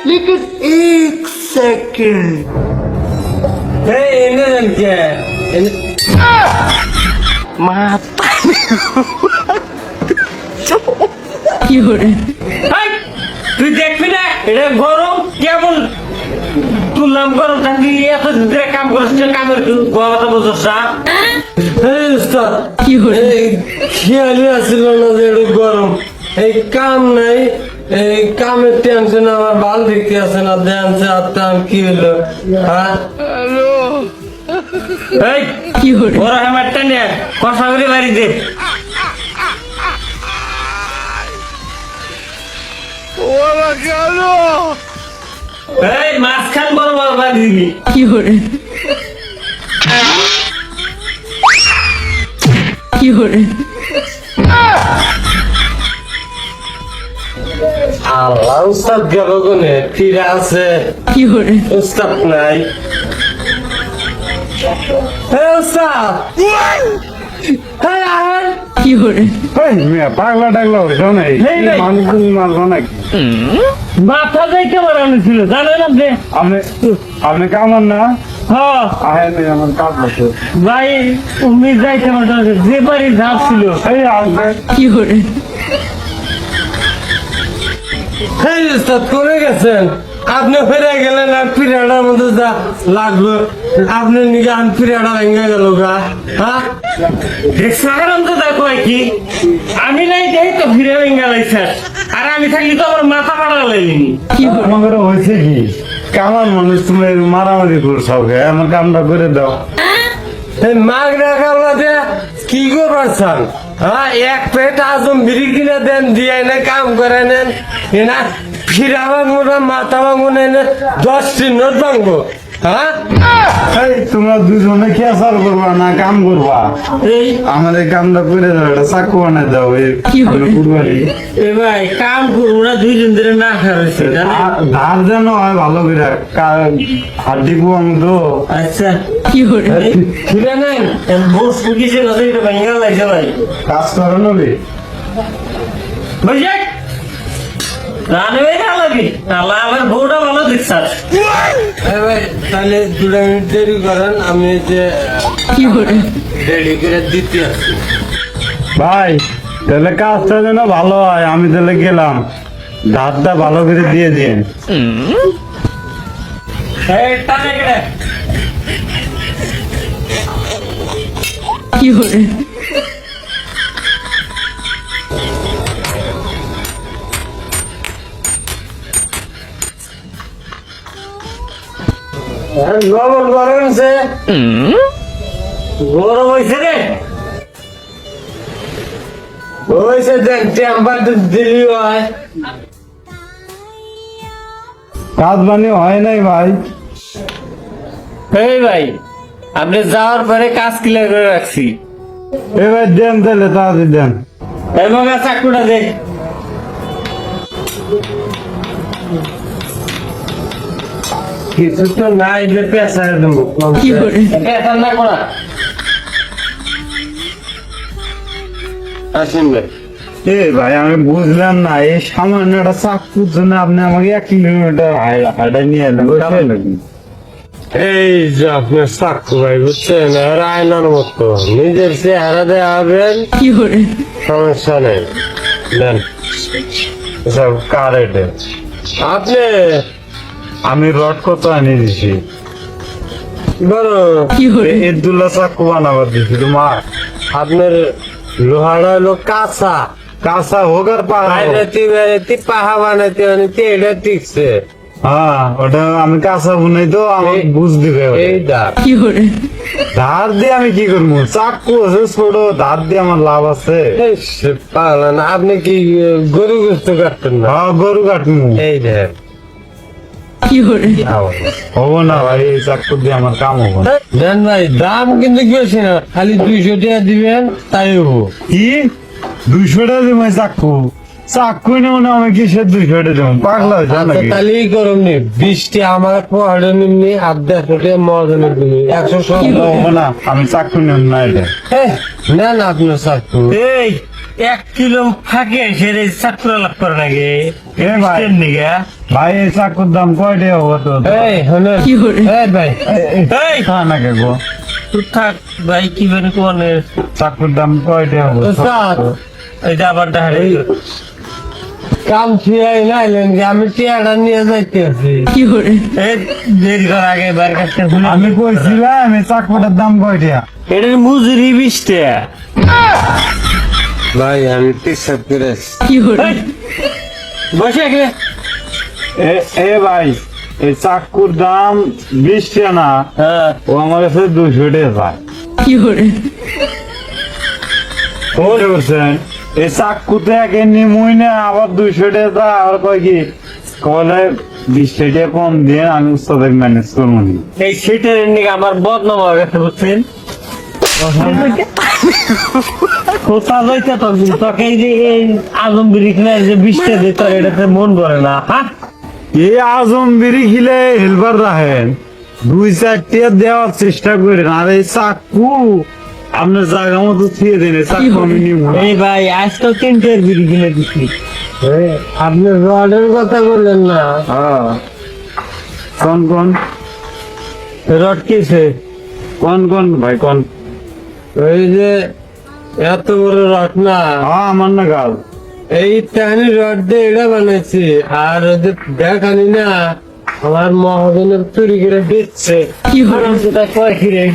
लेकिन एक सेकंड माता তুই দেখবি না এটা গরম কেমন তুললাম গরম থাকবি এত কাম করছিস কামের কথা বলছিস খেয়ালই আসছিল না যে একটু গরম এই কাম নাই এই কামের টেনশন আমার ভাল দেখতে আছে না দেনছে আর কি হলো হ্যাঁ ওরা হেমারটা নিয়ে কথা করে বাড়ি দে এই মাঝখান বড় বড় বাড়ি দিবি আল্লাহ উস্তাদ গেল কোনে ফিরে আছে উস্তাদ নাই উস্তাদ পাগলা টাগলা হইছ নাই মানুষ মারবো নাকি মাথা যাইতে বাড়ানো ছিল জানেন আপনি আপনি কামান না হ্যাঁ আহেন আমার কাজ আছে ভাই উনি যাইতে পারতো যে বাড়ি যাচ্ছিল এই আসবে হ্যাঁ উস্তাদ করে গেছেন আপনি ফিরে গেলেন আর পিরিয়ডের মধ্যে যা লাগলো আপনি নিজে আন পিরিয়ডা ভেঙে গেল গা হ্যাঁ সাধারণ তো দেখো কি আমি নাই যাই তো ফিরে গেলাইছে আর আমি থাকলে তো আমার মাথা পাড়া লাগেনি আমাদের হয়েছে কি কামান মানুষ তুমি মারামারি করছো আমার কামটা করে দাও এই মাগ রাখাতে কি করছেন হ্যাঁ এক প্লেট আজম বিড়ি কিনে দেন দিয়ে এনে কাম করে নেন এনা ফিরা ভাঙবো না মাথা ভাঙবো না এনে 10টি নোট ভাঙবো হ্যাঁ এই তোমরা দুজনে খেয়াল করবা না কাম করবা এই আমার এই কামটা করে দাও এটা চাকু বানাই দাও এই কুরবানি এ ভাই কাম করবো না দুইজন ধরে না খাওয়াইছে ধার যেন হয় ভালো করে হাড্ডি কুয়াম তো আচ্ছা ফিরে নেন বস পুকিছে না এটা ভেঙে লাগছে ভাই কাজ করো নবি বুঝে রানবে না লাগি আল্লাহ আমার বউটা ভালো দিচ্ছাস ভাই তাহলে 2 মিনিট দেরি করেন আমি যে রেডি করে দিতে আসছি ভাই তাহলে কাজটা যেন ভালো হয় আমি তাহলে গেলাম ধারটা ভালো করে দিয়ে দিন এই টানে গেলে গরম গরম সে গরম হয়েছে রে হয়েছে দেন টেম্পার দিলি হয় কাজ বানিয়ে হয় নাই ভাই এই ভাই আপনি যাওয়ার পরে কাজ ক্লিয়ার করে রাখছি এবার দেন তাহলে তাড়াতাড়ি দেন এই মগা চাকুটা দেখ কিছু তো নাই যে পেশায় দেবো পেশার না করা আসেন ভাই এ ভাই আমি বুঝলাম না এই সামান্য একটা চাকুর জন্য আপনি আমাকে 1 কিলোমিটার হাঁটা নিয়ে এলেন কেমন নাকি এই যে আপনার চাকু ভাই বুঝছেন আর আয়নার মতো নিজের চেহারা দেখাবেন সমস্যা নেই দেন সব কারেটে আপনি আমি রড কত আনি দিছি বড় এর দুলা চাকু বানাবার দিছি তোমার আপনার লোহাটা হলো কাঁচা কাঁচা হোক আর পাহা হোক। বাইরে পাহা বানাইতে বানাইতে এটা টিকছে হ্যাঁ ওটা আমি কাঁচা বুনাই তো আমার বুঝ দিবে ওটা। এইটা ধার দিয়ে আমি কি করবো চাকু আছে ছোট ধার দিয়ে আমার লাভ আছে পাগলা না আপনি কি গরু গোস্ত কাটতেন না হ্যাঁ গরু কাটমু এই দেখ হবো না ভাই এই চাকু দিয়ে আমার কাম হবো না। দেন ভাই দাম কিন্তু বেশি না খালি 200 টাকা দিবেন তাই হবো কি 200 টাকা দিব চাকু চাকু নেব না আমি কিসের 200 টাকা দেবো পাগলা হয়েছে আচ্ছা নাকি তাহলে ই করুন নি 20টি আমার পড়ে নিমনি আর 150 টাকা মজনে দিবি 100 হবো না আমি চাকু নেব না এটা না না আপনার চাকু এই 1 কিলো ফাঁকে সেরে চাকরা লাভ করে নাকি এ ভাই। নিগা ভাই এই চাকুর দাম কয়টা হবো তো এই হলো এই ভাই এই নাকি গো তুই থাক ভাই কি বের কোনে চাকুর দাম কয়টা হবো স্যার এইটা আবার ডাহারে কাম ফিরাই নাইলেন কি আমি টিয়াটা নিয়ে যাইতে আছি এই দেরি কর আগে বার কাছে আমি কইছিলাম এই চাকুটার দাম কয়টা এটার মজুরি 20 টাকা ভাই আমি পেশাব করে আসছি। এই, বসে এখানে এ এ ভাই এই চাকুর দাম 20 টাকা না হ্যাঁ ও আমার কাছে 200 টাকা চায় বুঝতে পারছেন এই চাকুতে একে নিমুই না আবার 200 টাকা চায় আর কয় কি কলে 20 টাকা কম দিয়ে আমি উস্তাদের ম্যানেজ করবো নি। এই সেটার নিকে আমার বদনাম হয়ে গেছে বুঝছেন কোথা যাইতে তোকে এই যে এই আজম বিড়ি কিনে যে 20 টাকা দিতে এটাতে মন ভরে না হ্যাঁ এই আজম বিড়ি খিলে হেলবার রাখেন 2-4 টাকা দেওয়ার চেষ্টা করেন আর এই চাকু আপনার জায়গা মতো থিয়ে দেন এই চাকু আমি নিব না। এই ভাই আজকাল 3 বিড়ি কিনে দিচ্ছি এই, আপনি রডের কথা বললেন না হ্যাঁ কোন কোন রড কেছে কোন কোন ভাই কোন ওই যে এত বড় রড না হ্যাঁ আমার না গাল এই টানি রড দিয়ে এটা বানাইছি আর ওই যে দেখানি না আমার মহাজনের চুরি করে দিচ্ছে কি হলো সেটা কয় কি রে